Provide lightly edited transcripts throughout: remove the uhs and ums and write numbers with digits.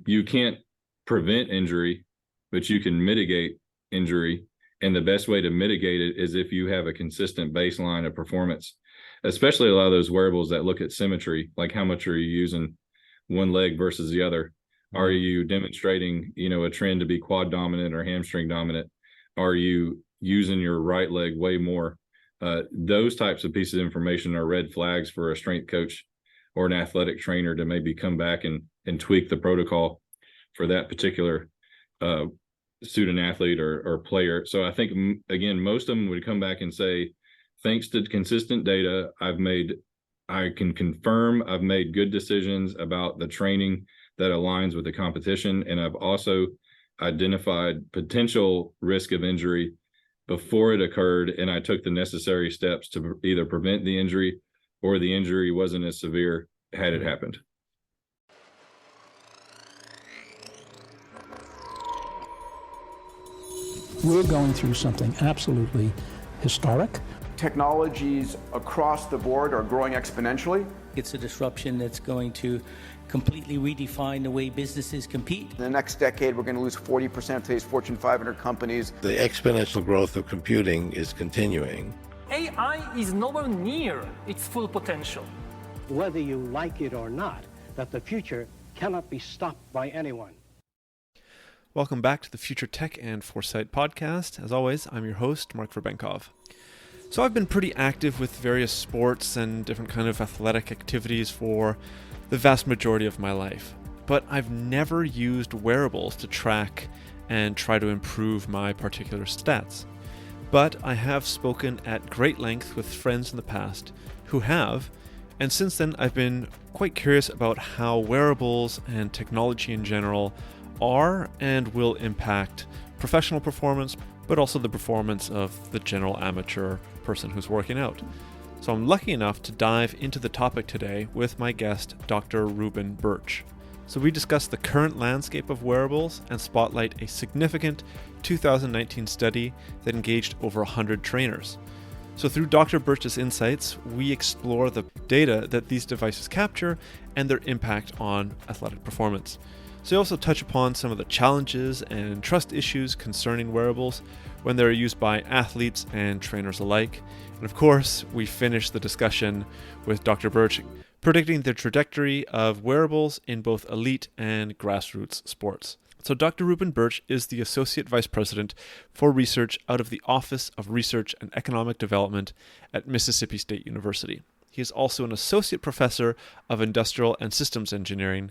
you can't prevent injury, but you can mitigate injury. And the best way to mitigate it is if you have a consistent baseline of performance, especially a lot of those wearables that look at symmetry, like how much are you using one leg versus the other? Are you demonstrating, a trend to be quad dominant or hamstring dominant? Are you using your right leg way more? Those types of pieces of information are red flags for a strength coach or an athletic trainer to maybe come back and tweak the protocol for that particular student athlete or player. So I think, again, most of them would come back and say, thanks to consistent data, I can confirm I've made good decisions about the training that aligns with the competition. And I've also identified potential risk of injury before it occurred. And I took the necessary steps to either prevent the injury or the injury wasn't as severe had it happened. We're going through something absolutely historic. Technologies across the board are growing exponentially. It's a disruption that's going to completely redefine the way businesses compete. In the next decade, we're going to lose 40% of today's Fortune 500 companies. The exponential growth of computing is continuing. AI is nowhere near its full potential. Whether you like it or not, that the future cannot be stopped by anyone. Welcome back to the Futuretech and Foresight podcast. As always, I'm your host, Mark Verbenkov. So I've been pretty active with various sports and different kind of athletic activities for the vast majority of my life, but I've never used wearables to track and try to improve my particular stats. But I have spoken at great length with friends in the past who have, and since then I've been quite curious about how wearables and technology in general are and will impact professional performance, but also the performance of the general amateur person who's working out. So I'm lucky enough to dive into the topic today with my guest, Dr. Reuben Burch. So we discuss the current landscape of wearables and spotlight a significant 2019 study that engaged over 100 trainers. So through Dr. Burch's insights, we explore the data that these devices capture and their impact on athletic performance. So we also touch upon some of the challenges and trust issues concerning wearables when they're used by athletes and trainers alike. And of course, we finish the discussion with Dr. Burch predicting the trajectory of wearables in both elite and grassroots sports. So Dr. Reuben Burch is the Associate Vice President for Research out of the Office of Research and Economic Development at Mississippi State University. He is also an Associate Professor of Industrial and Systems Engineering,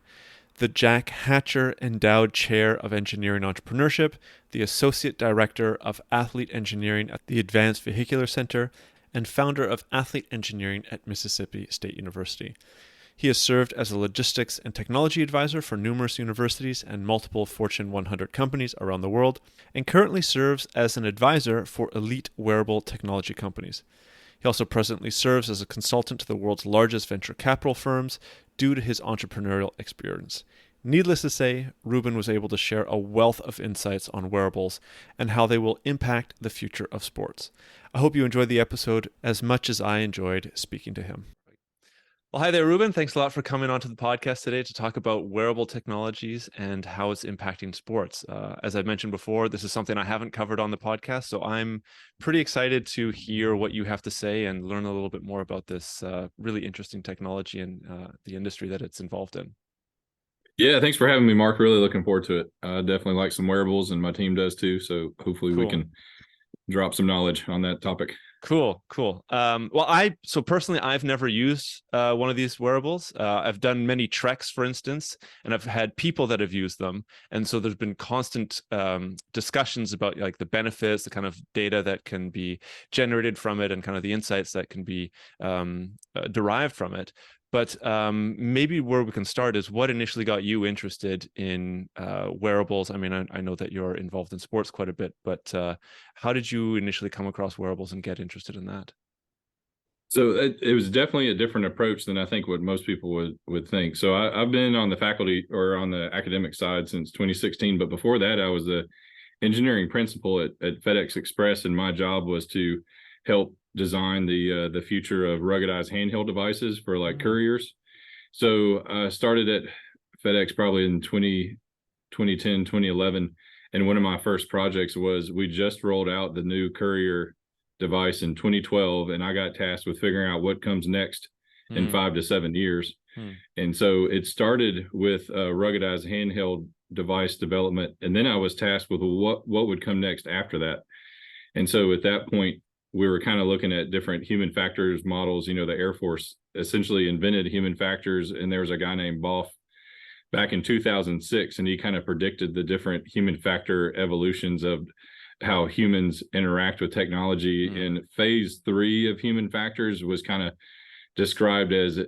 the Jack Hatcher Endowed Chair of Engineering Entrepreneurship, the Associate Director of Athlete Engineering at the Advanced Vehicular Center, and founder of Athlete Engineering at Mississippi State University. He has served as a logistics and technology advisor for numerous universities and multiple Fortune 100 companies around the world, and currently serves as an advisor for elite wearable technology companies. He also presently serves as a consultant to the world's largest venture capital firms due to his entrepreneurial experience. Needless to say, Reuben was able to share a wealth of insights on wearables and how they will impact the future of sports. I hope you enjoyed the episode as much as I enjoyed speaking to him. Well, hi there, Reuben. Thanks a lot for coming onto the podcast today to talk about wearable technologies and how it's impacting sports. As I mentioned before, this is something I haven't covered on the podcast, so I'm pretty excited to hear what you have to say and learn a little bit more about this really interesting technology and the industry that it's involved in. Yeah, thanks for having me, Mark. Really looking forward to it. I definitely like some wearables, and my team does too, so hopefully we can drop some knowledge on that topic. Cool. So personally, I've never used one of these wearables. I've done many treks, for instance, and I've had people that have used them. And so there's been constant discussions about like the benefits, the kind of data that can be generated from it and kind of the insights that can be derived from it. But maybe where we can start is what initially got you interested in wearables. I mean, I know that you're involved in sports quite a bit, but how did you initially come across wearables and get interested in that? So it was definitely a different approach than I think what most people would think. So I've been on the faculty or on the academic side since 2016, but before that, I was the engineering principal at FedEx Express, and my job was to help design the future of ruggedized handheld devices for like couriers. So I started at FedEx probably in 2010, 2011. And one of my first projects was we just rolled out the new courier device in 2012, and I got tasked with figuring out what comes next in 5 to 7 years. And so it started with ruggedized handheld device development, and then I was tasked with what would come next after that. And so at that point, we were kind of looking at different human factors models. The Air Force essentially invented human factors, and there was a guy named Boff back in 2006, and he kind of predicted the different human factor evolutions of how humans interact with technology. And phase 3 of human factors was kind of described as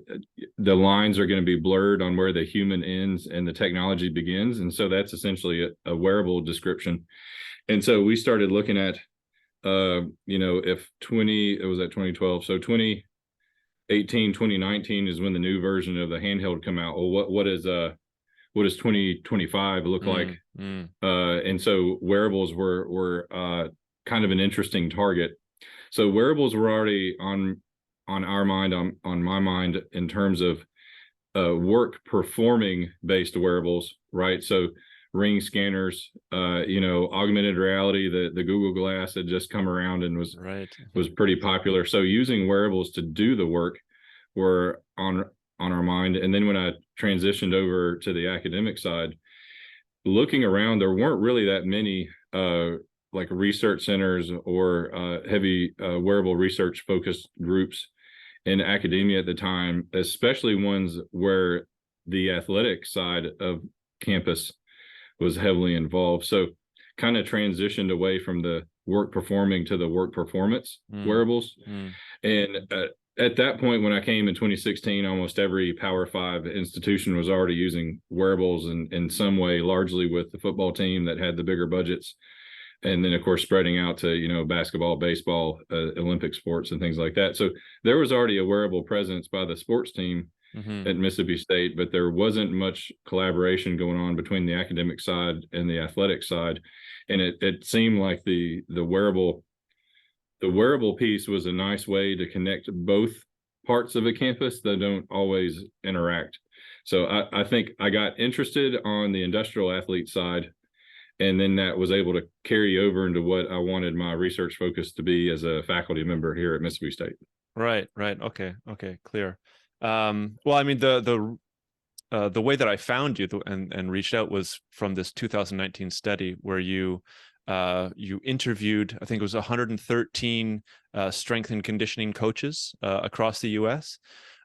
the lines are going to be blurred on where the human ends and the technology begins. And so that's essentially a wearable description. And so we started looking at, if it was at 2012, so 2018, 2019 is when the new version of the handheld come out. Well, what does 2025 look like? And so wearables were kind of an interesting target. So wearables were already on our mind, on my mind, in terms of work performing based wearables, right? So ring scanners, augmented reality, the Google Glass had just come around and was pretty popular. So using wearables to do the work were on our mind. And then when I transitioned over to the academic side, looking around, there weren't really that many like research centers or heavy wearable research focused groups in academia at the time, especially ones where the athletic side of campus was heavily involved. So kind of transitioned away from the work performing to the work performance wearables. And at that point, when I came in 2016, almost every Power 5 institution was already using wearables in some way, largely with the football team that had the bigger budgets. And then, of course, spreading out to, basketball, baseball, Olympic sports and things like that. So there was already a wearable presence by the sports team at Mississippi State, but there wasn't much collaboration going on between the academic side and the athletic side. And it seemed like the wearable piece was a nice way to connect both parts of a campus that don't always interact. So I think I got interested on the industrial athlete side, and then that was able to carry over into what I wanted my research focus to be as a faculty member here at Mississippi State. Right. Okay, clear. Well, I mean, the way that I found you and reached out was from this 2019 study where you interviewed, I think it was 113 strength and conditioning coaches across the U.S.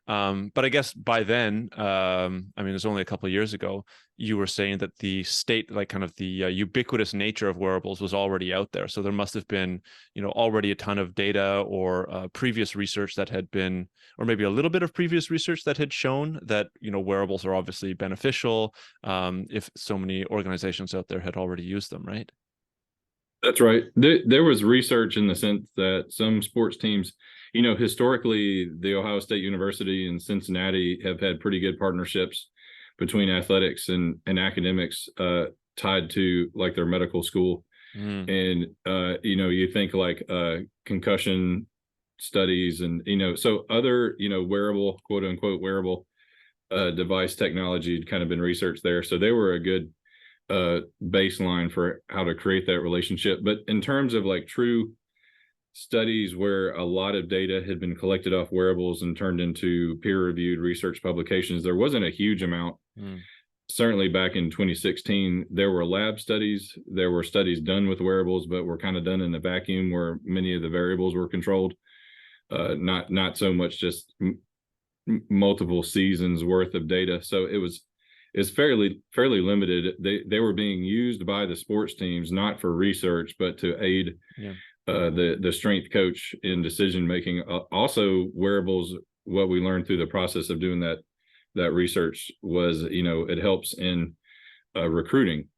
But I guess by then, I mean, it was only a couple of years ago, you were saying that the state, like kind of the ubiquitous nature of wearables was already out there. So there must have been, already a ton of data or previous research that had been, or maybe a little bit of previous research that had shown that, wearables are obviously beneficial if so many organizations out there had already used them, right? That's right. There was research in the sense that some sports teams, historically, the Ohio State University and Cincinnati have had pretty good partnerships between athletics and academics tied to like their medical school. And, you think like concussion studies and, so other, wearable, quote unquote, wearable device technology had kind of been researched there. So they were a good baseline for how to create that relationship. But in terms of like true studies where a lot of data had been collected off wearables and turned into peer-reviewed research publications, there wasn't a huge amount. Certainly back in 2016, there were lab studies, there were studies done with wearables, but were kind of done in a vacuum where many of the variables were controlled, not so much just multiple seasons worth of data. So it's fairly limited. They were being used by the sports teams, not for research, but to aid the strength coach in decision making. Also, wearables, what we learned through the process of doing that research was, it helps in recruiting.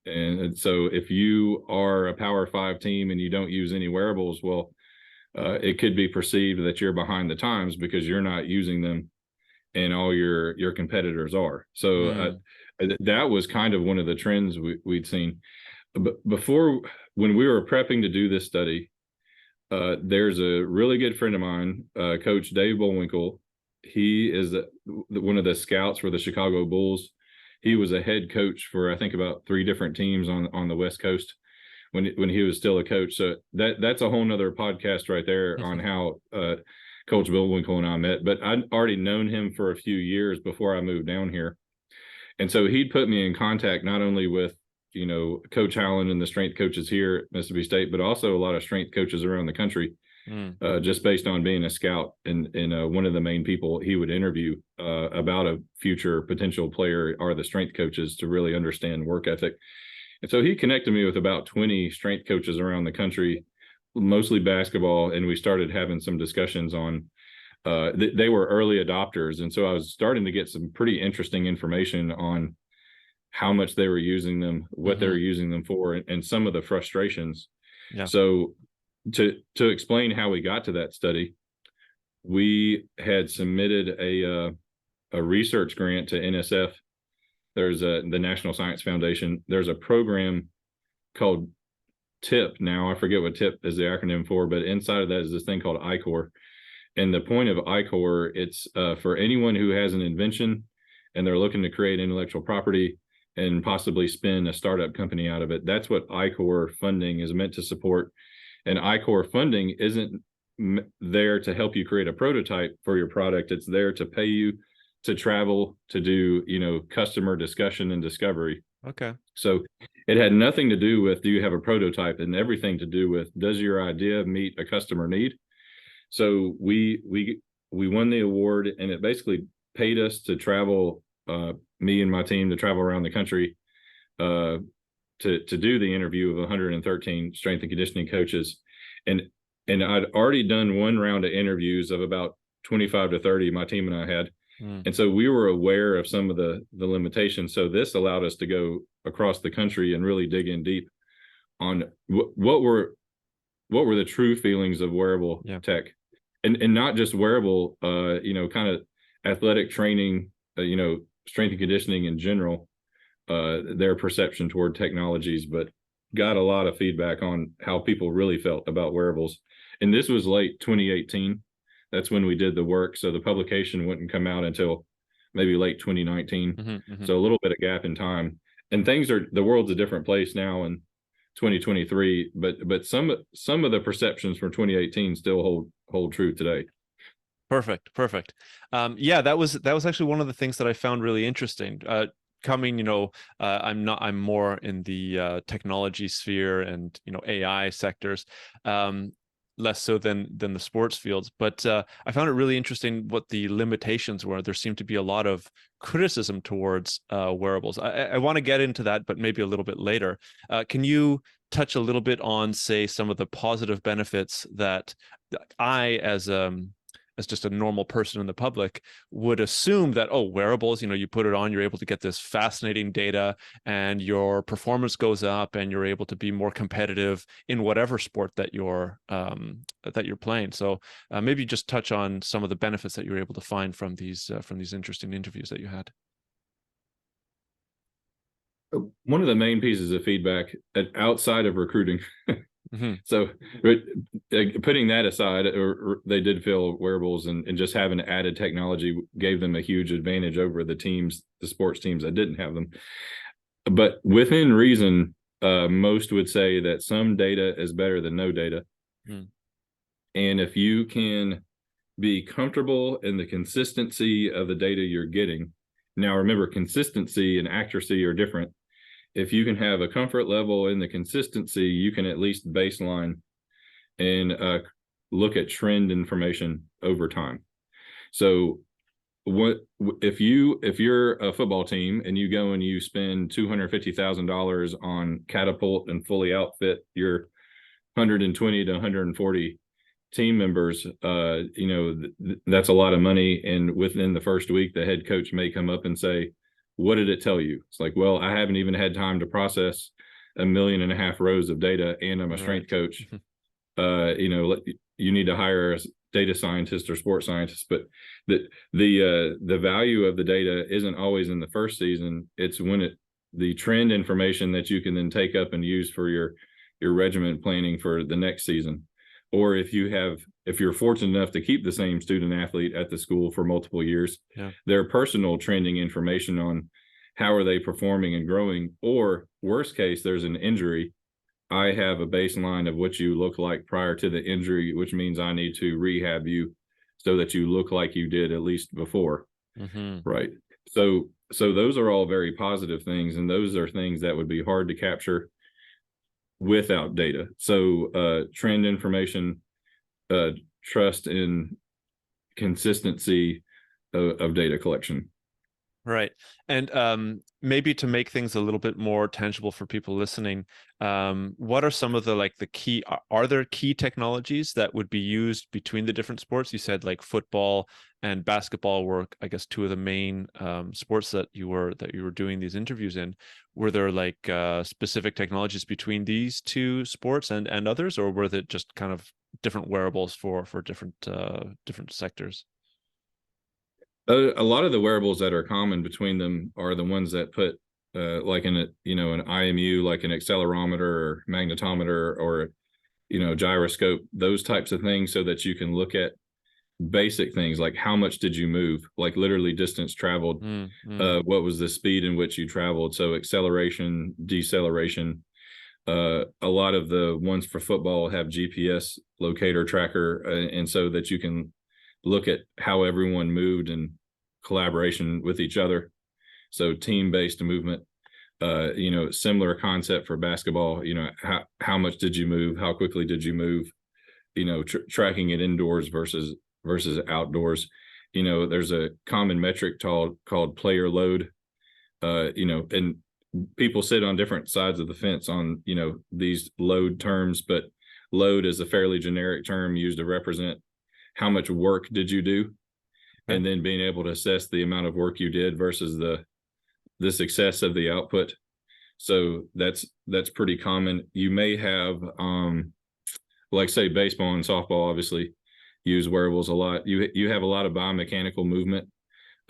And so if you are a Power 5 team and you don't use any wearables, well, it could be perceived that you're behind the times because you're not using them and all your competitors are. So that was kind of one of the trends we'd seen. Before, when we were prepping to do this study, there's a really good friend of mine, Coach Dave Bullwinkle. He is one of the scouts for the Chicago Bulls. he was a head coach for, I think, about 3 different teams on the West Coast when he was still a coach. So that's a whole nother podcast right there on how Coach Bullwinkle and I met. But I'd already known him for a few years before I moved down here. And so he'd put me in contact not only with, Coach Allen and the strength coaches here at Mississippi State, but also a lot of strength coaches around the country, just based on being a scout. And one of the main people he would interview about a future potential player are the strength coaches to really understand work ethic. And so he connected me with about 20 strength coaches around the country, mostly basketball. And we started having some discussions on, they were early adopters. And so I was starting to get some pretty interesting information on how much they were using them, what they were using them for, and some of the frustrations. Yeah. So to explain how we got to that study, we had submitted a research grant to NSF. There's the National Science Foundation. There's a program called TIP. Now I forget what TIP is the acronym for, but inside of that is this thing called ICOR. And the point of ICOR, it's for anyone who has an invention and they're looking to create intellectual property and possibly spin a startup company out of it. That's what ICOR funding is meant to support. And ICOR funding isn't there to help you create a prototype for your product. It's there to pay you to travel, to do, customer discussion and discovery. Okay. So it had nothing to do with, do you have a prototype, and everything to do with, does your idea meet a customer need? So we won the award, and it basically paid us to travel, me and my team to travel around the country to do the interview of 113 strength and conditioning coaches. And I'd already done one round of interviews of about 25 to 30, my team and I had. And so we were aware of some of the limitations. So this allowed us to go across the country and really dig in deep on what were the true feelings of wearable tech, and not just wearable, kind of athletic training, strength and conditioning in general, their perception toward technologies, but got a lot of feedback on how people really felt about wearables. And this was late 2018. That's when we did the work. So the publication wouldn't come out until maybe late 2019. So a little bit of gap in time. And the world's a different place now in 2023, but some of the perceptions from 2018 still hold true today. Perfect. Yeah, that was actually one of the things that I found really interesting. Coming, I'm more in the technology sphere and AI sectors, less so than the sports fields. But I found it really interesting what the limitations were. There seemed to be a lot of criticism towards wearables. I want to get into that, but maybe a little bit later. Can you touch a little bit on, say, some of the positive benefits that I, as just a normal person in the public, would assume that, wearables, you put it on, you're able to get this fascinating data and your performance goes up and you're able to be more competitive in whatever sport that you're playing. So maybe just touch on some of the benefits that you were able to find from these interesting interviews that you had. One of the main pieces of feedback outside of recruiting, so putting that aside, or they did feel wearables and just having added technology gave them a huge advantage over the sports teams that didn't have them. But within reason, most would say that some data is better than no data. And if you can be comfortable in the consistency of the data you're getting, now remember, consistency and accuracy are different. If you can have a comfort level in the consistency, you can at least baseline and look at trend information over time. So if you're a football team and you go and you spend $250,000 on catapult and fully outfit your 120 to 140 team members, that's a lot of money. And within the first week, the head coach may come up and say, what did it tell you? It's like, well, I haven't even had time to process 1.5 million rows of data, and I'm a strength coach. You need to hire a data scientist or sports scientist. But the value of the data isn't always in the first season. It's when the trend information that you can then take up and use for your regiment planning for the next season. Or if you're fortunate enough to keep the same student athlete at the school for multiple years, their personal trending information on how are they performing and growing? Or worst case, there's an injury. I have a baseline of what you look like prior to the injury, which means I need to rehab you so that you look like you did at least before. Right. So those are all very positive things, and those are things that would be hard to capture without data. So trend information, trust in consistency of data collection. Right. And maybe to make things a little bit more tangible for people listening, what are some of the key, are there key technologies that would be used between the different sports? You said like football and basketball were, I guess, two of the main sports that you were doing these interviews in. Were there like specific technologies between these two sports and others, or were they just kind of different wearables for different sectors? A lot of the wearables that are common between them are the ones that put like in an IMU, like an accelerometer or magnetometer or gyroscope, those types of things, so that you can look at basic things like how much did you move, like literally distance traveled, what was the speed in which you traveled, so acceleration, deceleration. A lot of the ones for football have GPS locator tracker, and so that you can look at how everyone moved in collaboration with each other. So team-based movement, similar concept for basketball, how much did you move? How quickly did you move? Tracking it indoors versus outdoors. There's a common metric called player load, and people sit on different sides of the fence on, these load terms, but load is a fairly generic term used to represent how much work did you do, and then being able to assess the amount of work you did versus the success of the output. So that's pretty common. You may have, like say baseball and softball, obviously use wearables a lot. You have a lot of biomechanical movement,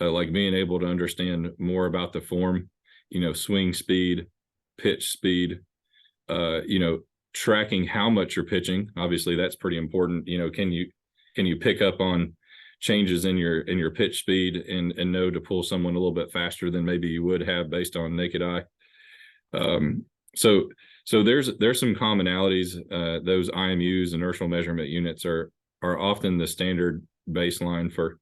like being able to understand more about the form, swing speed, pitch speed, tracking how much you're pitching. Obviously that's pretty important. Can you pick up on changes in your pitch speed and know to pull someone a little bit faster than maybe you would have based on naked eye? So there's some commonalities. Those IMUs, inertial measurement units, are often the standard baseline for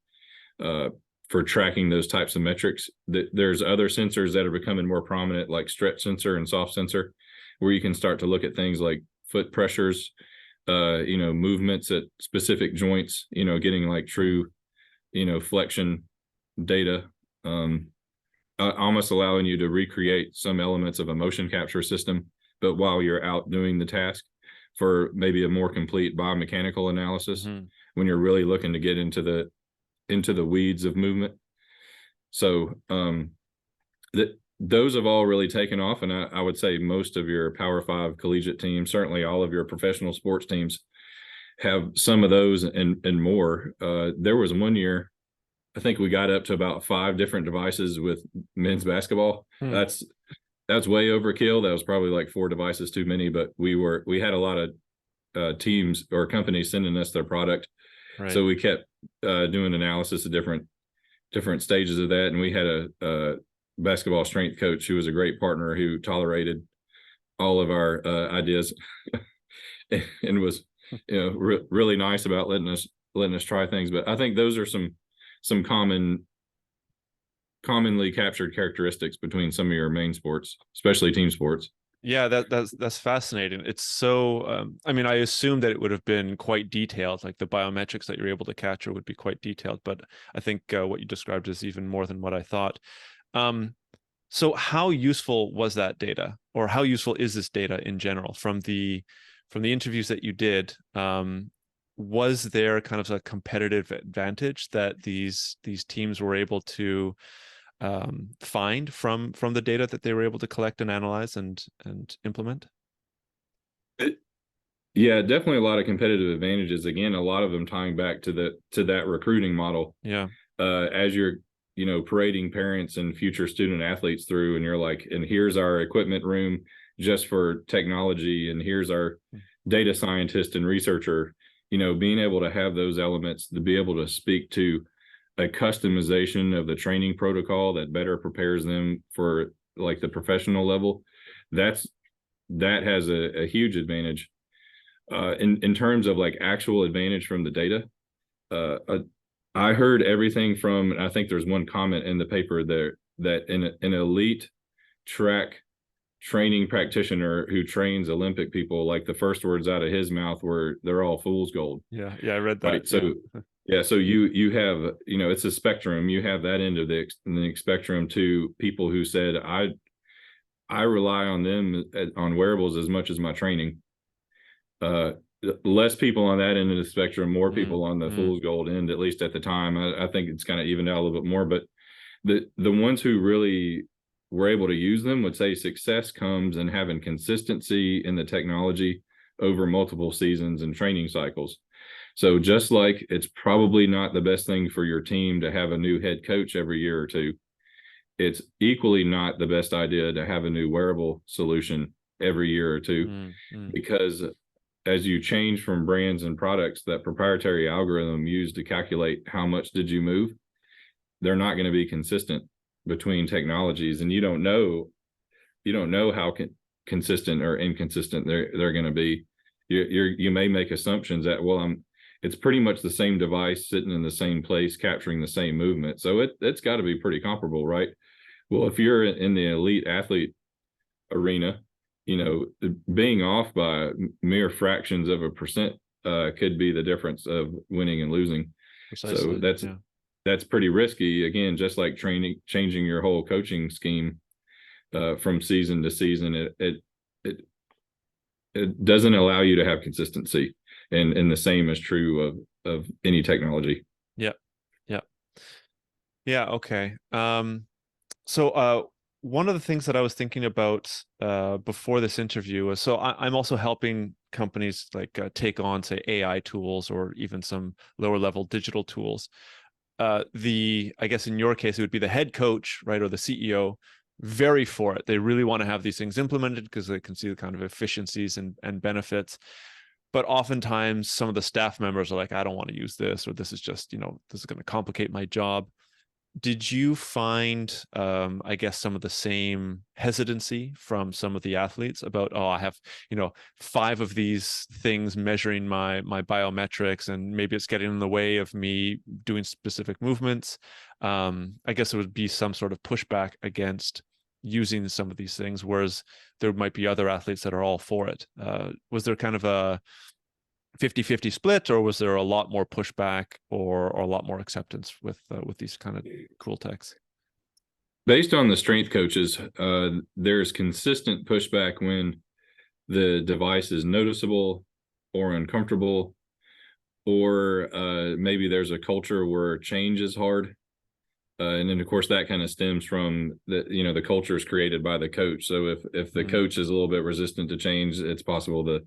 tracking those types of metrics. There's other sensors that are becoming more prominent, like stretch sensor and soft sensor, where you can start to look at things like foot pressures, movements at specific joints, getting like true, flexion data, almost allowing you to recreate some elements of a motion capture system, but while you're out doing the task, for maybe a more complete biomechanical analysis, when you're really looking to get into the weeds of movement. So those have all really taken off, and I would say most of your Power 5 collegiate teams, certainly all of your professional sports teams, have some of those and more. There was one year, I think we got up to about 5 different devices with men's basketball. That's way overkill. That was probably like 4 devices too many, but we had a lot of teams or companies sending us their product. Right. So we kept doing analysis of different stages of that, and we had a basketball strength coach who was a great partner who tolerated all of our ideas and was really nice about letting us try things. But I think those are some commonly captured characteristics between some of your main sports, especially team sports. Yeah, that's fascinating. It's so I mean, I assume that it would have been quite detailed, like the biometrics that you're able to capture would be quite detailed, but I think what you described is even more than what I thought. So how useful was that data, or how useful is this data in general from the interviews that you did? Was there kind of a competitive advantage that these teams were able to find from the data that they were able to collect and analyze and implement? Yeah, definitely a lot of competitive advantages. Again, a lot of them tying back to that recruiting model. Yeah. As you're parading parents and future student athletes through, and you're like, and here's our equipment room just for technology, and here's our data scientist and researcher, being able to have those elements, to be able to speak to a customization of the training protocol that better prepares them for like the professional level, that has a huge advantage. In terms of like actual advantage from the data, I heard everything from, I think there's one comment in the paper there that an elite track training practitioner who trains Olympic people, like the first words out of his mouth were, they're all fool's gold. Yeah, I read that. Right. So so you have, it's a spectrum. You have that end of the spectrum to people who said, I rely on them on wearables as much as my training. Less people on that end of the spectrum, more people on the fool's gold end, at least at the time. I think it's kind of evened out a little bit more, but the ones who really were able to use them would say success comes in having consistency in the technology over multiple seasons and training cycles. So just like it's probably not the best thing for your team to have a new head coach every year or two, it's equally not the best idea to have a new wearable solution every year or two, because as you change from brands and products, that proprietary algorithm used to calculate how much did you move, they're not going to be consistent between technologies, and you don't know how consistent or inconsistent they're going to be. You may make assumptions that, well, it's pretty much the same device sitting in the same place capturing the same movement, so it's got to be pretty comparable, right? Well, if you're in the elite athlete arena, being off by mere fractions of a percent could be the difference of winning and losing. Precisely. So that's pretty risky. Again, just like changing your whole coaching scheme from season to season, it doesn't allow you to have consistency, and the same is true of any technology. Yeah. Okay. So one of the things that I was thinking about before this interview was, so I'm also helping companies like take on, say, AI tools or even some lower level digital tools. I guess in your case, it would be the head coach, right, or the CEO, very for it. They really want to have these things implemented because they can see the kind of efficiencies and benefits. But oftentimes some of the staff members are like, I don't want to use this, or this is just, this is going to complicate my job. Did you find, I guess, some of the same hesitancy from some of the athletes about, I have, 5 of these things measuring my biometrics, and maybe it's getting in the way of me doing specific movements? I guess it would be some sort of pushback against using some of these things, whereas there might be other athletes that are all for it. Was there kind of a 50-50 split, or was there a lot more pushback or a lot more acceptance with these kind of cool techs? Based on the strength coaches, there's consistent pushback when the device is noticeable or uncomfortable, or maybe there's a culture where change is hard. And then, of course, that kind of stems from the culture is created by the coach. So if the coach is a little bit resistant to change, it's possible the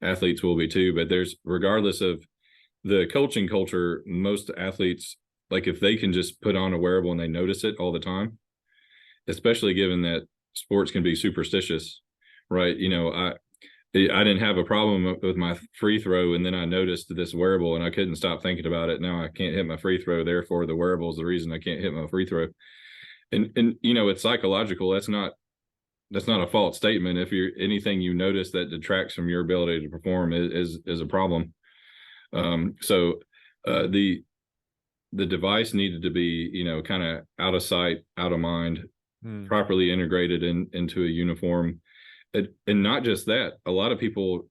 athletes will be too. But regardless of the coaching culture, most athletes, like if they can just put on a wearable and they notice it all the time, especially given that sports can be superstitious, right? I didn't have a problem with my free throw, and then I noticed this wearable and I couldn't stop thinking about it. Now I can't hit my free throw. Therefore, the wearable is the reason I can't hit my free throw. And it's psychological. That's not a false statement. If anything you notice that detracts from your ability to perform is a problem. So the device needed to be, kind of out of sight, out of mind, properly integrated into a uniform. And not just that, a lot of people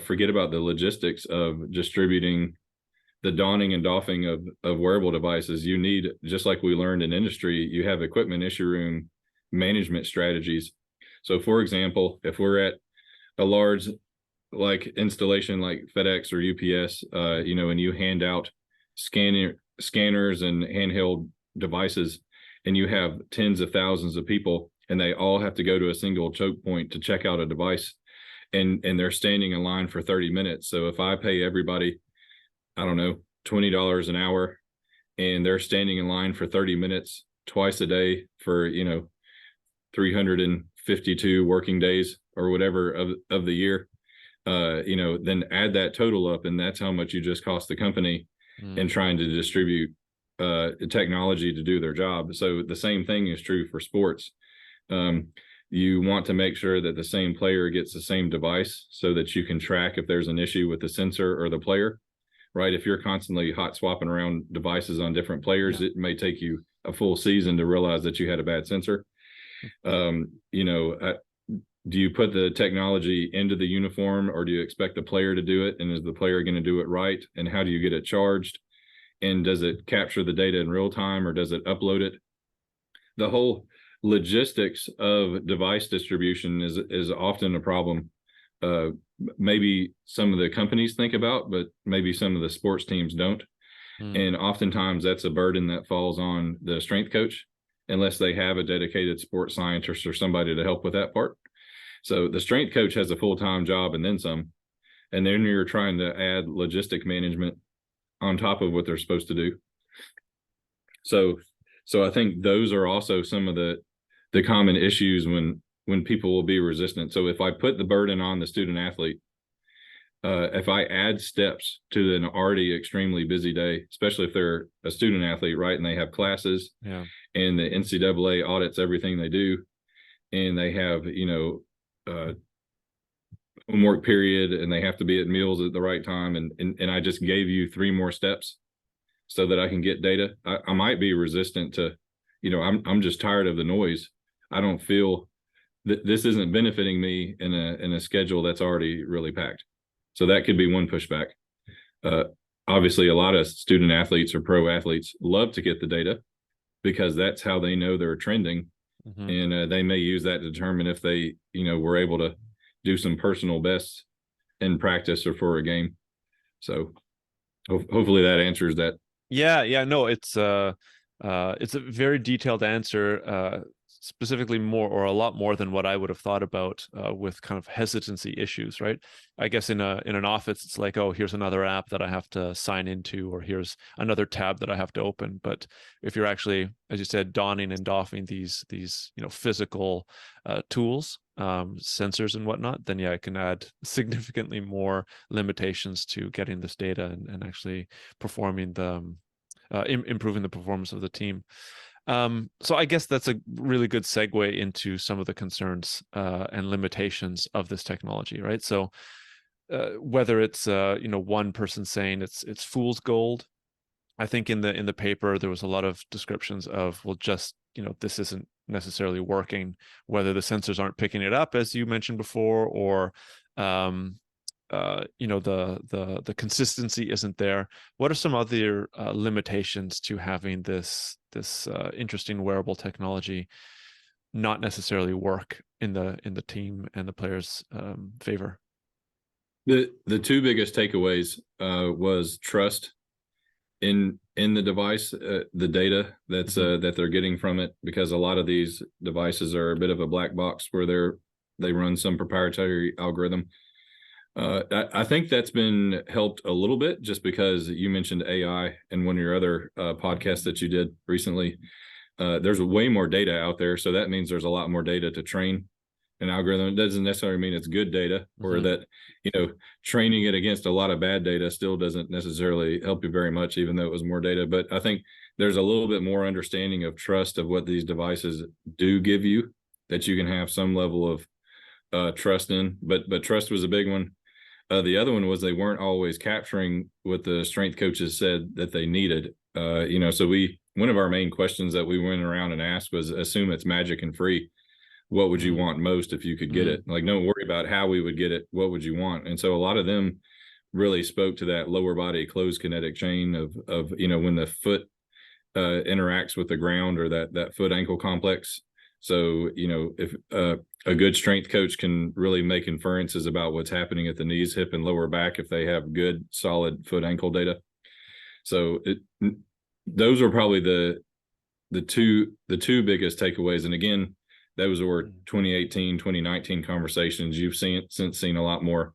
forget about the logistics of distributing the donning and doffing of wearable devices. You need, just like we learned in industry, you have equipment issue room management strategies. So for example, if we're at a large like installation like FedEx or UPS, and you hand out scanners and handheld devices, and you have tens of thousands of people, and they all have to go to a single choke point to check out a device, and they're standing in line for 30 minutes. So if I pay everybody, I don't know, $20 an hour, and they're standing in line for 30 minutes twice a day for, 352 working days or whatever of the year, then add that total up, and that's how much you just cost the company in trying to distribute technology to do their job. So the same thing is true for sports. You want to make sure that the same player gets the same device so that you can track if there's an issue with the sensor or the player, right? If you're constantly hot swapping around devices on different players, it may take you a full season to realize that you had a bad sensor. Do you put the technology into the uniform, or do you expect the player to do it? And is the player going to do it right? And how do you get it charged? And does it capture the data in real time, or does it upload it? The whole logistics of device distribution is often a problem. Maybe some of the companies think about, but maybe some of the sports teams don't. And oftentimes that's a burden that falls on the strength coach, unless they have a dedicated sports scientist or somebody to help with that part. So the strength coach has a full-time job and then some, and then you're trying to add logistic management on top of what they're supposed to do. So I think those are also some of the common issues when people will be resistant. So if I put the burden on the student athlete, if I add steps to an already extremely busy day, especially if they're a student athlete, right, and they have classes, and the NCAA audits everything they do, and they have, homework period, and they have to be at meals at the right time, and I just gave you 3 more steps so that I can get data, I might be resistant to, I'm just tired of the noise. I don't feel that this isn't benefiting me in a schedule that's already really packed. So that could be one pushback. Obviously, a lot of student athletes or pro athletes love to get the data because that's how they know they're trending. And they may use that to determine if they, were able to do some personal bests in practice or for a game. So hopefully that answers that. Yeah. No, it's a very detailed answer, specifically more or a lot more than what I would have thought about with kind of hesitancy issues, right? I guess in an office, it's like, oh, here's another app that I have to sign into, or here's another tab that I have to open. But if you're actually, as you said, donning and doffing these physical tools, sensors and whatnot, then it can add significantly more limitations to getting this data and actually performing improving the performance of the team. So I guess that's a really good segue into some of the concerns and limitations of this technology, right? So whether it's one person saying it's fool's gold, I think in the paper there was a lot of descriptions of, well, just this isn't necessarily working, whether the sensors aren't picking it up, as you mentioned before, or the consistency isn't there. What are some other limitations to having this interesting wearable technology not necessarily work in the team and the players' favor? The 2 biggest takeaways was trust in the device, the data that's that they're getting from it, because a lot of these devices are a bit of a black box where they run some proprietary algorithm. I think that's been helped a little bit just because you mentioned AI in one of your other podcasts that you did recently. There's way more data out there, so that means there's a lot more data to train an algorithm. It doesn't necessarily mean it's good data, or that training it against a lot of bad data still doesn't necessarily help you very much, even though it was more data. But I think there's a little bit more understanding of trust of what these devices do give you, that you can have some level of trust in. But trust was a big one. The other one was they weren't always capturing what the strength coaches said that they needed. So one of our main questions that we went around and asked was, assume it's magic and free. What would you want most if you could get it? Like, don't worry about how we would get it. What would you want? And so a lot of them really spoke to that lower body closed kinetic chain of when the foot interacts with the ground, or that foot ankle complex. So, if a good strength coach can really make inferences about what's happening at the knees, hip, and lower back if they have good, solid foot ankle data. So those are probably the two biggest takeaways. And again, those were 2018, 2019 conversations. You've since seen a lot more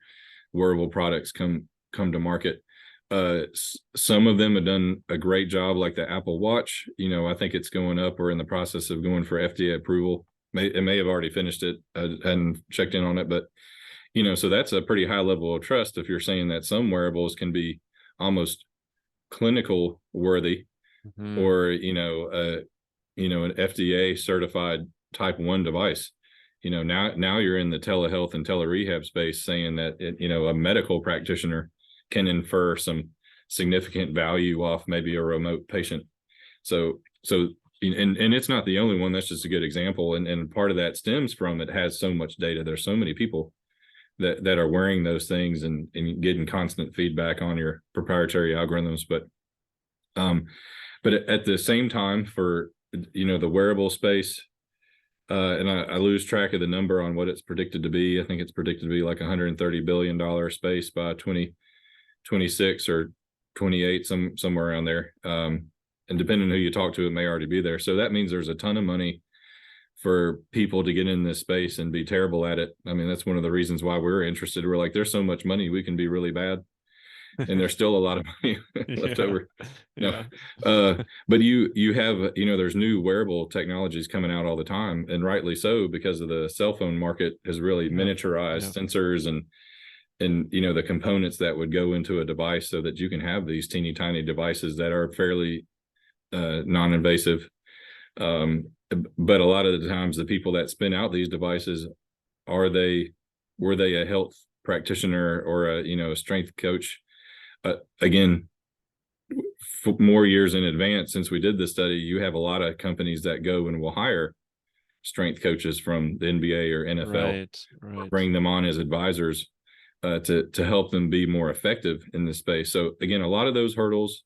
wearable products come to market. Some of them have done a great job, like the Apple Watch. I think it's going up, or in the process of going for FDA approval. It may have already finished it. I hadn't checked in on it, but so that's a pretty high level of trust if you're saying that some wearables can be almost clinical worthy, or, an FDA certified type 1 device. Now you're in the telehealth and telerehab space, saying that, a medical practitioner can infer some significant value off maybe a remote patient. So, and it's not the only one. That's just a good example. And part of that stems from it has so much data. There's so many people that are wearing those things and getting constant feedback on your proprietary algorithms. But at the same time, for, the wearable space, and I lose track of the number on what it's predicted to be. I think it's predicted to be like $130 billion space by 2026 or 28, somewhere around there. And depending on who you talk to, it may already be there. So that means there's a ton of money for people to get in this space and be terrible at it. I mean, that's one of the reasons why we're interested. We're like, there's so much money, we can be really bad. And there's still a lot of money left over. But you have, there's new wearable technologies coming out all the time, and rightly so, because of the cell phone market has really miniaturized sensors and the components that would go into a device, so that you can have these teeny tiny devices that are fairly non-invasive. But a lot of the times, the people that spin out these devices, were they a health practitioner or a strength coach? Again, more years in advance, since we did this study, you have a lot of companies that go and will hire strength coaches from the NBA or NFL, right. bring them on as advisors to help them be more effective in this space. So again, a lot of those hurdles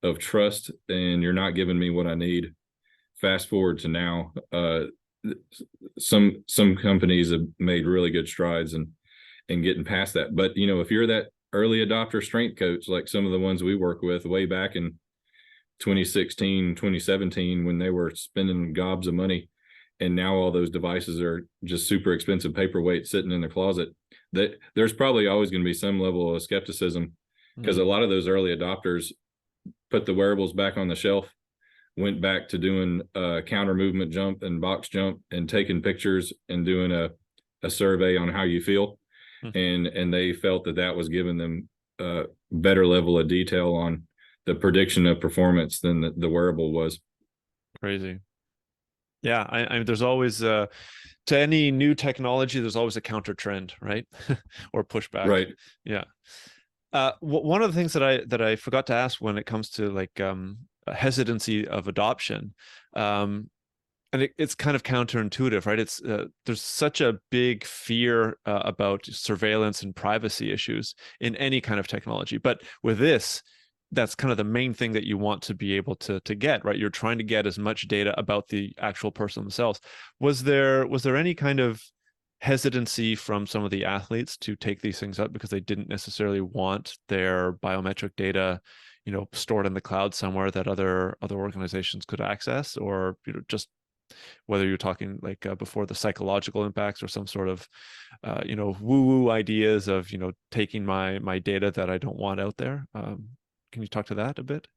of trust and you're not giving me what I need. Fast forward to now, some companies have made really good strides in getting past that. But if you're that early adopter strength coach, like some of the ones we work with way back in 2016, 2017, when they were spending gobs of money, and now all those devices are just super expensive paperweights sitting in the closet, that there's probably always going to be some level of skepticism, because a lot of those early adopters put the wearables back on the shelf, went back to doing counter movement jump and box jump and taking pictures and doing a survey on how you feel. And they felt that was giving them a better level of detail on the prediction of performance than the wearable was. Crazy. Yeah. I mean, there's always, to any new technology, there's always a counter trend, right? Or pushback. Right. Yeah. One of the things that I forgot to ask when it comes to like hesitancy of adoption, and it's kind of counterintuitive, right? It's there's such a big fear about surveillance and privacy issues in any kind of technology, but with this, that's kind of the main thing that you want to be able to get, right? You're trying to get as much data about the actual person themselves. Was there any kind of hesitancy from some of the athletes to take these things up because they didn't necessarily want their biometric data, stored in the cloud somewhere that other organizations could access, or just whether you're talking like before the psychological impacts or some sort of woo-woo ideas of taking my data that I don't want out there? Can you talk to that a bit?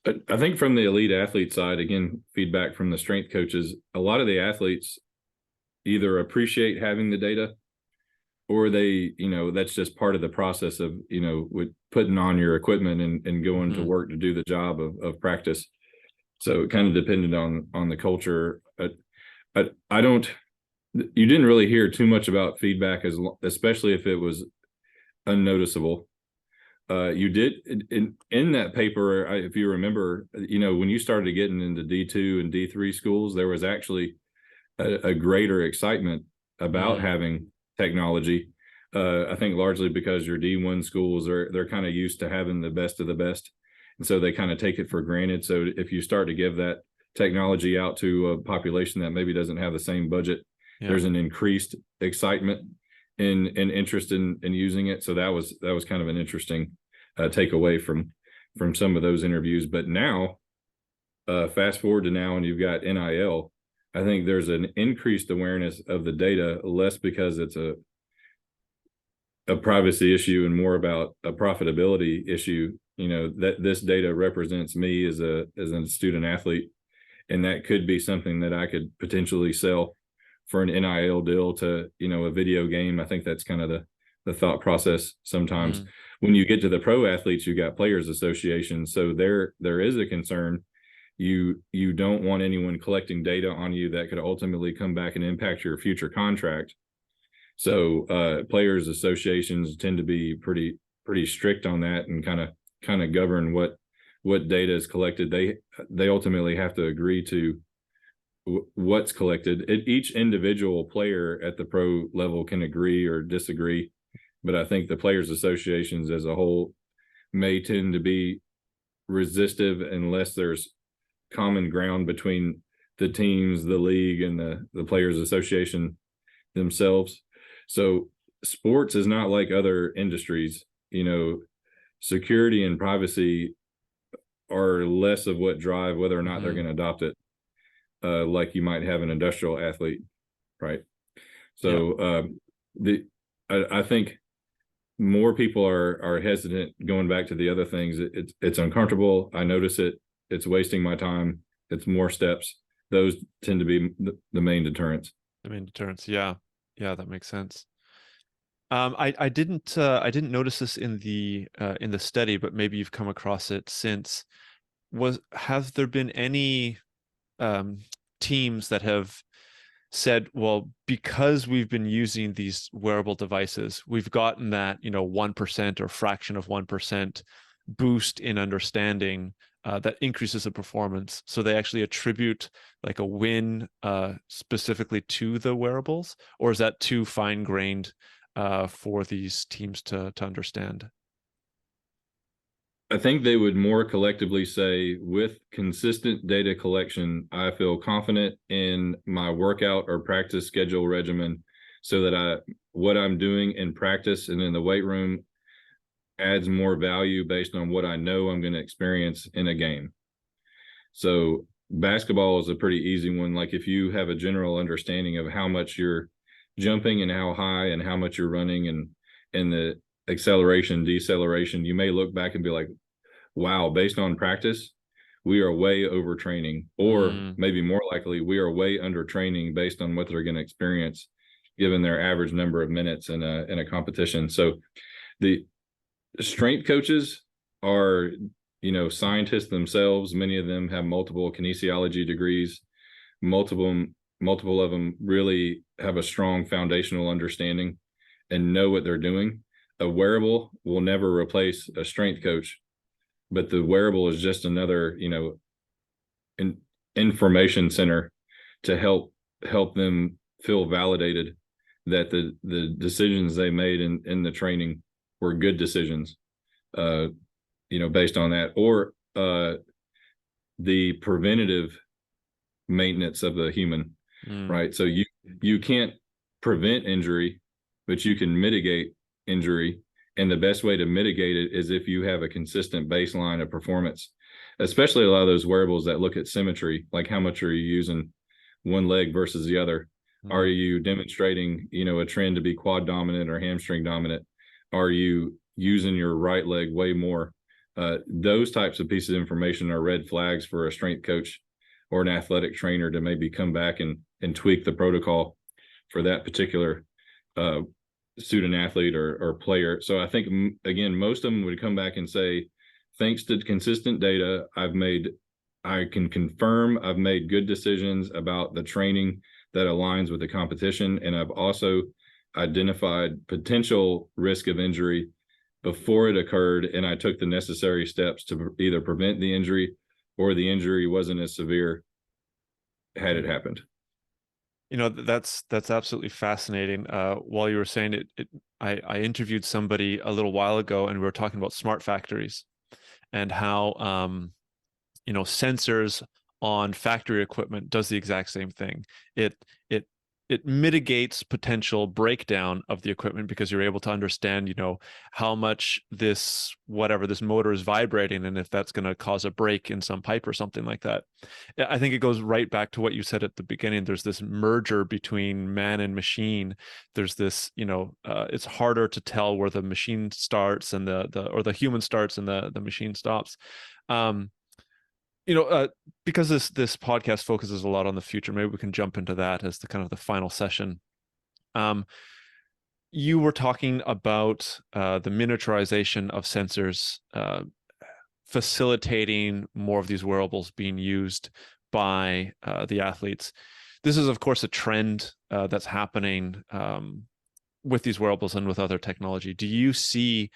I think from the elite athlete side, again, feedback from the strength coaches, a lot of the athletes either appreciate having the data, or they, that's just part of the process of, with putting on your equipment and going to work to do the job of practice. So it kind of depended on the culture. You didn't really hear too much about feedback, especially if it was unnoticeable. You did in that paper, if you remember, when you started getting into D2 and D3 schools, there was actually a greater excitement about having technology. I think largely because your D1 schools they're kind of used to having the best of the best. And so they kind of take it for granted. So if you start to give that technology out to a population that maybe doesn't have the same budget, there's an increased excitement and interest in using it. So that was kind of an interesting takeaway from some of those interviews. But now, fast forward to now, and you've got NIL. I think there's an increased awareness of the data, less because it's a privacy issue and more about a profitability issue. That this data represents me as a student athlete, and that could be something that I could potentially sell for an NIL deal to, a video game. I think that's kind of the thought process sometimes. When you get to the pro athletes, you got players associations. So there is a concern you don't want anyone collecting data on you that could ultimately come back and impact your future contract. So players associations tend to be pretty strict on that and kind of govern what data is collected. They ultimately have to agree to what's collected. Each individual player at the pro level can agree or disagree, but I think the players associations as a whole may tend to be resistive unless there's common ground between the teams, the league, and the players association themselves. So sports is not like other industries. Security and privacy are less of what drive whether or not they're going to adopt it, like you might have an industrial athlete, right? So I think more people are hesitant going back to the other things. It's uncomfortable. I notice it. It's wasting my time. It's more steps. Those tend to be the main deterrents. The main deterrents. Yeah, that makes sense. I didn't notice this in the study, but maybe you've come across it since. Have there been any teams that have said, well, because we've been using these wearable devices, we've gotten that 1% or fraction of 1% boost in understanding that increases the performance, so they actually attribute like a win specifically to the wearables, or is that too fine-grained for these teams to understand? I think they would more collectively say, with consistent data collection, I feel confident in my workout or practice schedule regimen, so that what I'm doing in practice and in the weight room adds more value based on what I know I'm going to experience in a game. So basketball is a pretty easy one. Like if you have a general understanding of how much you're jumping and how high and how much you're running and the acceleration, deceleration, you may look back and be like, wow, based on practice, we are way overtraining, or maybe more likely, we are way under training based on what they're going to experience given their average number of minutes in a competition. So the strength coaches are, scientists themselves. Many of them have multiple kinesiology degrees. Multiple of them really have a strong foundational understanding and know what they're doing. A wearable will never replace a strength coach, but the wearable is just another, information center to help them feel validated that the decisions they made in the training were good decisions, based on that, or the preventative maintenance of the human, right? So you can't prevent injury, but you can mitigate injury. And the best way to mitigate it is if you have a consistent baseline of performance, especially a lot of those wearables that look at symmetry, like how much are you using one leg versus the other? Are you demonstrating, a trend to be quad dominant or hamstring dominant? Are you using your right leg way more? Those types of pieces of information are red flags for a strength coach or an athletic trainer to maybe come back and tweak the protocol for that particular student athlete or player. So I think, again, most of them would come back and say, thanks to consistent data, I can confirm I've made good decisions about the training that aligns with the competition. And I've also identified potential risk of injury before it occurred, and I took the necessary steps to either prevent the injury or the injury wasn't as severe had it happened. That's absolutely fascinating. While you were saying it, I interviewed somebody a little while ago, and we were talking about smart factories and how sensors on factory equipment does the exact same thing. It mitigates potential breakdown of the equipment because you're able to understand, how much this motor is vibrating, and if that's going to cause a break in some pipe or something like that. I think it goes right back to what you said at the beginning. There's this merger between man and machine. There's this, it's harder to tell where the machine starts and the human starts and the machine stops. Because this podcast focuses a lot on the future, maybe we can jump into that as the kind of the final session. You were talking about the miniaturization of sensors facilitating more of these wearables being used by the athletes. This is, of course, a trend that's happening with these wearables and with other technology. Do you see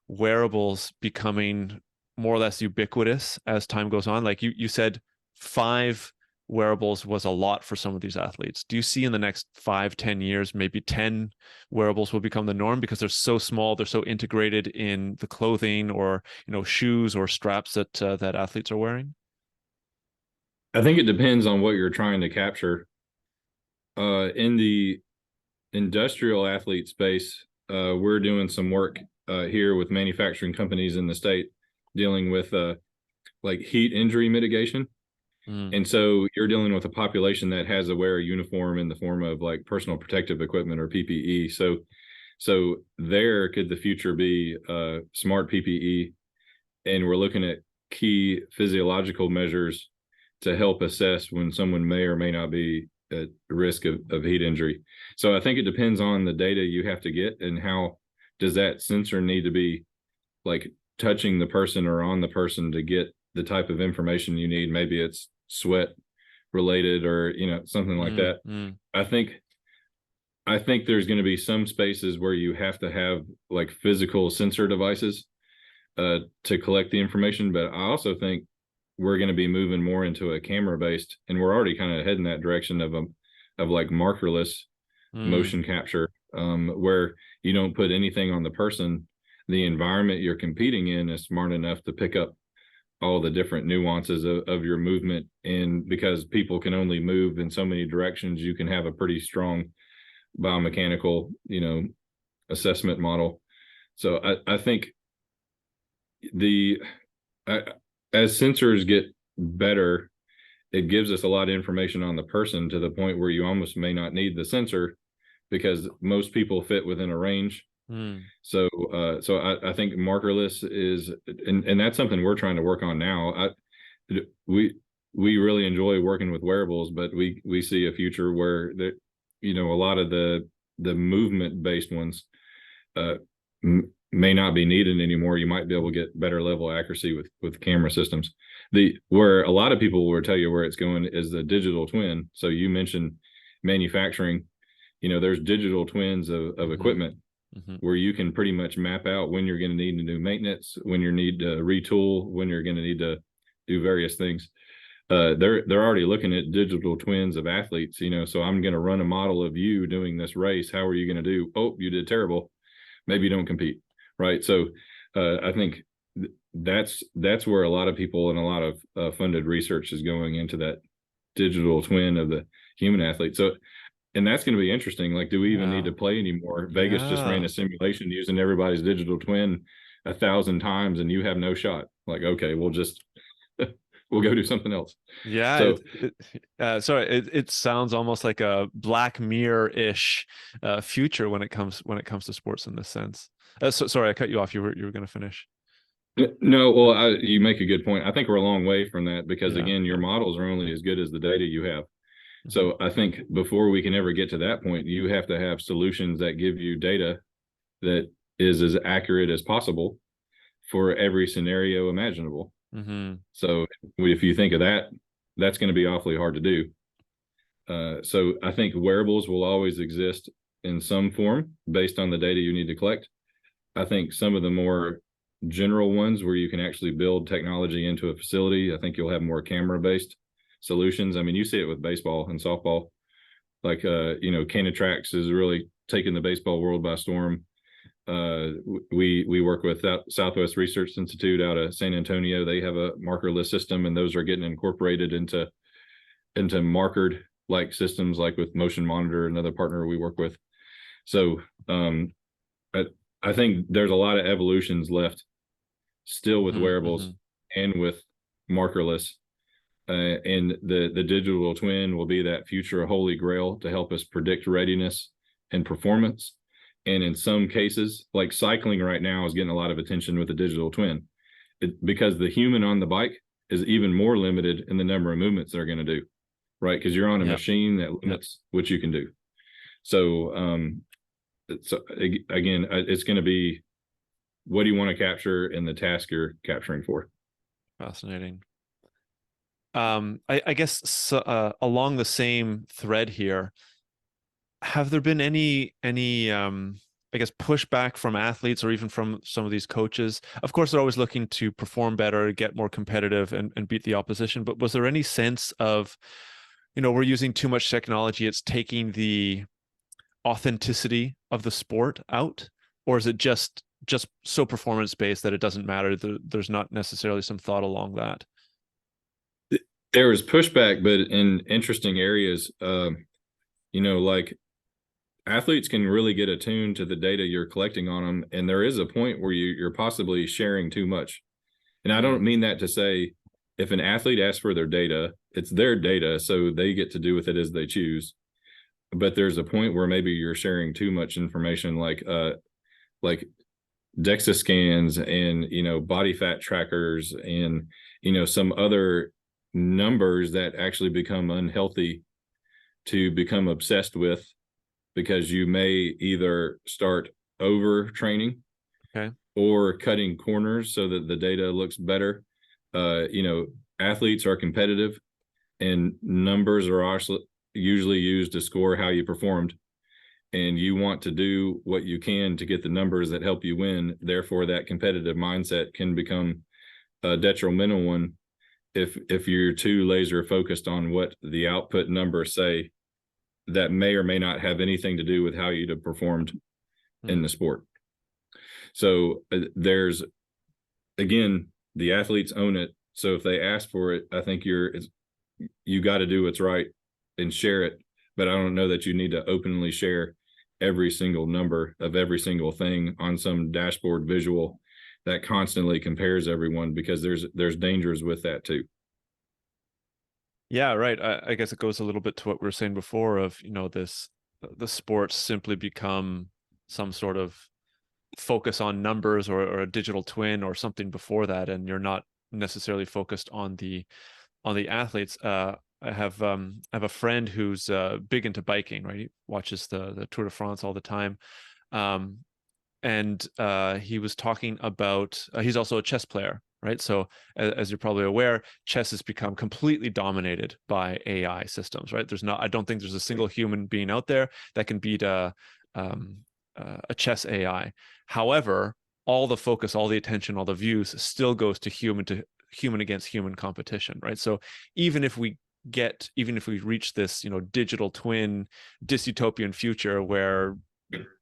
wearables becoming more or less ubiquitous as time goes on? Like you said, 5 wearables was a lot for some of these athletes. Do you see in the next 5-10 years, maybe 10 wearables will become the norm because they're so small, they're so integrated in the clothing or, you know, shoes or straps that that athletes are wearing? I think it depends on what you're trying to capture. In the industrial athlete space, we're doing some work here with manufacturing companies in the state dealing with like heat injury mitigation. And so you're dealing with a population that has to wear a uniform in the form of like personal protective equipment or PPE. So there could the future be smart PPE, and we're looking at key physiological measures to help assess when someone may or may not be at risk of heat injury. So I think it depends on the data you have to get and how does that sensor need to be like touching the person or on the person to get the type of information you need. Maybe it's sweat related or, you know, something like that. I think there's going to be some spaces where you have to have like physical sensor devices to collect the information. But I also think we're going to be moving more into a camera based, and we're already kind of heading that direction of like markerless motion capture, where you don't put anything on the person. The environment you're competing in is smart enough to pick up all the different nuances of your movement. And because people can only move in so many directions, you can have a pretty strong biomechanical, you know, assessment model. So I think as sensors get better, it gives us a lot of information on the person to the point where you almost may not need the sensor because most people fit within a range. So I think markerless is, and that's something we're trying to work on now. We really enjoy working with wearables, but we see a future where you know, a lot of the movement based ones may not be needed anymore. You might be able to get better level accuracy with camera systems. Where a lot of people will tell you where it's going is the digital twin. So you mentioned manufacturing, you know, there's digital twins of equipment where you can pretty much map out when you're going to need to do maintenance, when you need to retool, when you're going to need to do various things. They're already looking at digital twins of athletes, you know, so I'm going to run a model of you doing this race. How are you going to do? Oh, you did terrible. Maybe you don't compete. Right. So I think that's where a lot of people and a lot of funded research is going into that digital twin of the human athlete. So, and that's going to be interesting. Like, do we even need to play anymore? Vegas just ran a simulation using everybody's digital twin 1,000 times and you have no shot. Like, okay, we'll go do something else. Yeah. So, it sounds almost like a Black Mirror-ish future when it comes to sports in this sense. Sorry, I cut you off. You were going to finish. No, well, you make a good point. I think we're a long way from that because again, your models are only as good as the data you have. So I think before we can ever get to that point, you have to have solutions that give you data that is as accurate as possible for every scenario imaginable. So if you think of that, that's going to be awfully hard to do. So I think wearables will always exist in some form based on the data you need to collect. I think some of the more general ones where you can actually build technology into a facility, I think you'll have more camera-based solutions. I mean, you see it with baseball and softball. Like, you know, Canatrax is really taking the baseball world by storm. We work with Southwest Research Institute out of San Antonio. They have a markerless system, and those are getting incorporated into markered like systems, like with Motion Monitor, another partner we work with. So I think there's a lot of evolutions left still with wearables and with markerless. And the digital twin will be that future holy grail to help us predict readiness and performance. And in some cases, like cycling right now is getting a lot of attention with the digital twin because the human on the bike is even more limited in the number of movements they're going to do, right? Because you're on a machine that limits what you can do. So, again, it's going to be what do you want to capture and the task you're capturing for. Fascinating. I guess along the same thread here, have there been any I guess pushback from athletes or even from some of these coaches? Of course, they're always looking to perform better, get more competitive, and beat the opposition. But was there any sense of, we're using too much technology, it's taking the authenticity of the sport out? Or is it just so performance based that it doesn't matter? There's not necessarily some thought along that. There was pushback, but in interesting areas, like athletes can really get attuned to the data you're collecting on them. And there is a point where you're possibly sharing too much. And I don't mean that to say if an athlete asks for their data, it's their data, so they get to do with it as they choose. But there's a point where maybe you're sharing too much information, like DEXA scans and, body fat trackers and, some other numbers that actually become unhealthy to become obsessed with, because you may either start overtraining, okay, or cutting corners so that the data looks better. Athletes are competitive, and numbers are also usually used to score how you performed. And you want to do what you can to get the numbers that help you win. Therefore, that competitive mindset can become a detrimental one if you're too laser focused on what the output numbers say that may or may not have anything to do with how you'd have performed in the sport. So there's, again, the athletes own it. So if they ask for it, I think you got to do what's right and share it. But I don't know that you need to openly share every single number of every single thing on some dashboard visual that constantly compares everyone, because there's dangers with that too. Yeah, right. I guess it goes a little bit to what we were saying before of, the sports simply become some sort of focus on numbers or a digital twin or something before that, and you're not necessarily focused on the athletes. I have a friend who's big into biking, right? He watches the Tour de France all the time. And he was talking about, he's also a chess player, right? So as you're probably aware, chess has become completely dominated by AI systems, right? I don't think there's a single human being out there that can beat a chess AI. However, all the focus, all the attention, all the views still goes to human against human competition, right? So even if we reach this, digital twin dystopian future where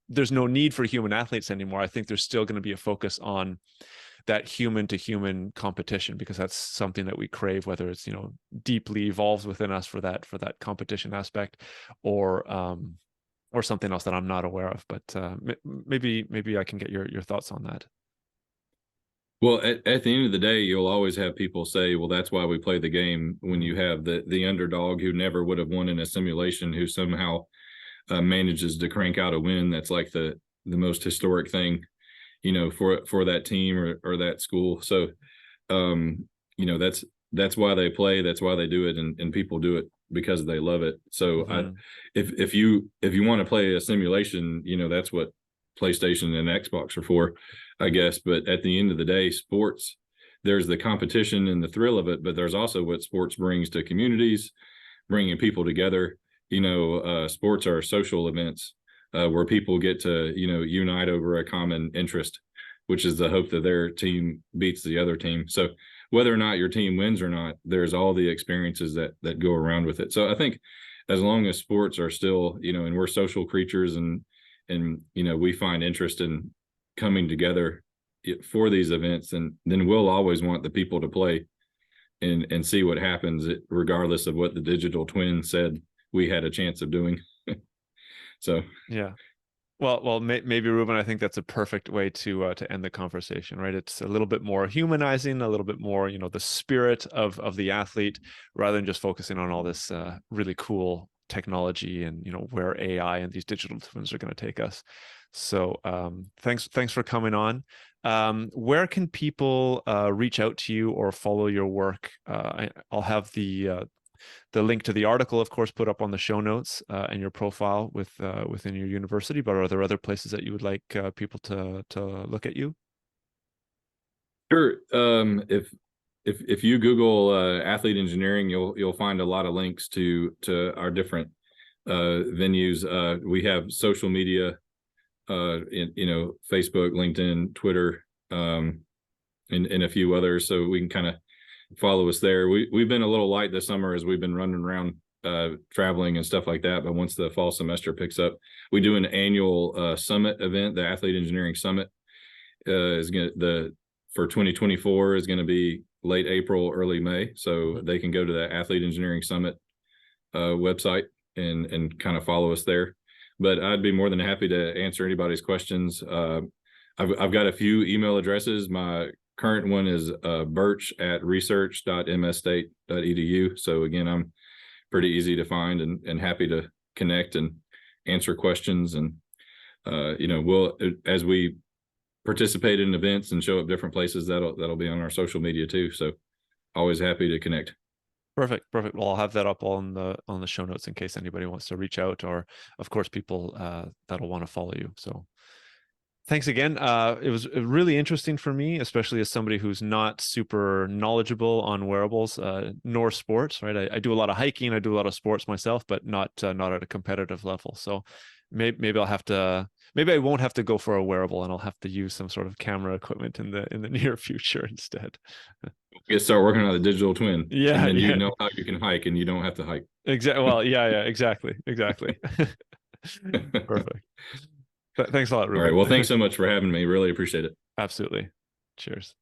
there's no need for human athletes anymore, I think there's still going to be a focus on that human to human competition, because that's something that we crave, whether it's, deeply evolves within us for that competition aspect, or something else that I'm not aware of. But maybe I can get your thoughts on that. Well, at the end of the day, you'll always have people say, well, that's why we play the game, when you have the underdog who never would have won in a simulation, who somehow manages to crank out a win that's like the most historic thing, for that team or that school. So, that's why they play. That's why they do it. And people do it because they love it. So if you want to play a simulation, that's what PlayStation and Xbox are for, I guess. But at the end of the day, sports, there's the competition and the thrill of it, but there's also what sports brings to communities, bringing people together. Sports are social events where people get to, unite over a common interest, which is the hope that their team beats the other team. So whether or not your team wins or not, there's all the experiences that go around with it. So I think as long as sports are still, and we're social creatures and we find interest in coming together for these events, and then we'll always want the people to play and see what happens, regardless of what the digital twin said we had a chance of doing. So yeah, well, maybe Ruben, I think that's a perfect way to end the conversation, right? It's a little bit more humanizing, a little bit more, the spirit of the athlete, rather than just focusing on all this really cool technology and where AI and these digital twins are going to take us. So thanks for coming on. Where can people reach out to you or follow your work? I'll have the link to the article, of course, put up on the show notes, and your profile within your university. But are there other places that you would like people to look at you? Sure. if you Google athlete engineering, you'll find a lot of links to our different venues. We have social media, Facebook, LinkedIn, Twitter, and a few others, so we can kind of follow us there. We've been a little light this summer as we've been running around traveling and stuff like that, but once the fall semester picks up, we do an annual summit event. The Athlete Engineering Summit for 2024 is going to be late April, early May, so they can go to the Athlete Engineering Summit website and kind of follow us there. But I'd be more than happy to answer anybody's questions. I've got a few email addresses. My current one is birch@research.msstate.edu. So again, I'm pretty easy to find and happy to connect and answer questions. And we'll, as we participate in events and show up different places, that'll be on our social media too. So always happy to connect. Perfect. Well, I'll have that up on the show notes in case anybody wants to reach out, or of course people that'll want to follow you. So thanks again. It was really interesting for me, especially as somebody who's not super knowledgeable on wearables nor sports, right? I do a lot of hiking, I do a lot of sports myself, but not at a competitive level. So maybe I won't have to go for a wearable, and I'll have to use some sort of camera equipment in the near future instead. You start working on the digital twin. Yeah. And then you know how you can hike and you don't have to hike. Exactly. Well, yeah, exactly. Perfect. Thanks a lot, Ruben. All right. Well, thanks so much for having me. Really appreciate it. Absolutely. Cheers.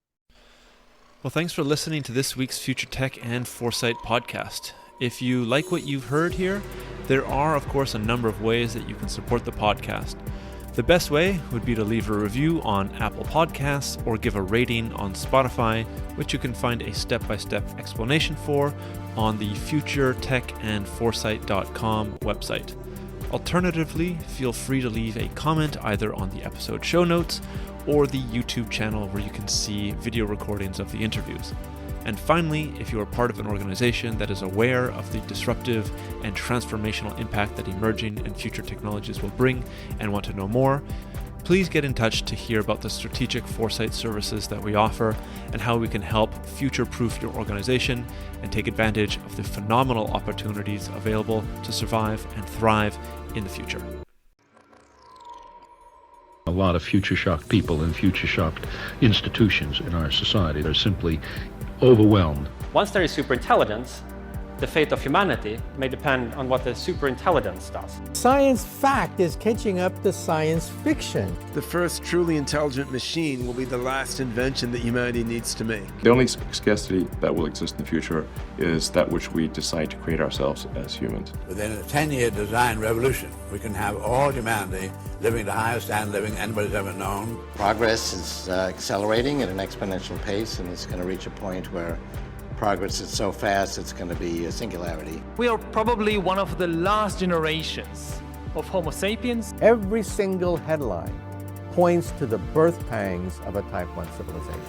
Well, thanks for listening to this week's Futuretech and Foresight podcast. If you like what you've heard here, there are, of course, a number of ways that you can support the podcast. The best way would be to leave a review on Apple Podcasts or give a rating on Spotify, which you can find a step-by-step explanation for on the futuretechandforesight.com website. Alternatively, feel free to leave a comment either on the episode show notes or the YouTube channel where you can see video recordings of the interviews. And finally, if you are part of an organization that is aware of the disruptive and transformational impact that emerging and future technologies will bring and want to know more, please get in touch to hear about the strategic foresight services that we offer and how we can help future-proof your organization and take advantage of the phenomenal opportunities available to survive and thrive in the future. A lot of future-shocked people and future-shocked institutions in our society are simply overwhelmed. Once there is superintelligence, the fate of humanity may depend on what the superintelligence does. Science fact is catching up to science fiction. The first truly intelligent machine will be the last invention that humanity needs to make. The only scarcity that will exist in the future is that which we decide to create ourselves as humans. Within a 10-year design revolution, we can have all humanity living the highest standard of living anybody's ever known. Progress is accelerating at an exponential pace, and it's going to reach a point where progress is so fast it's going to be a singularity. We are probably one of the last generations of Homo sapiens. Every single headline points to the birth pangs of a Type 1 civilization.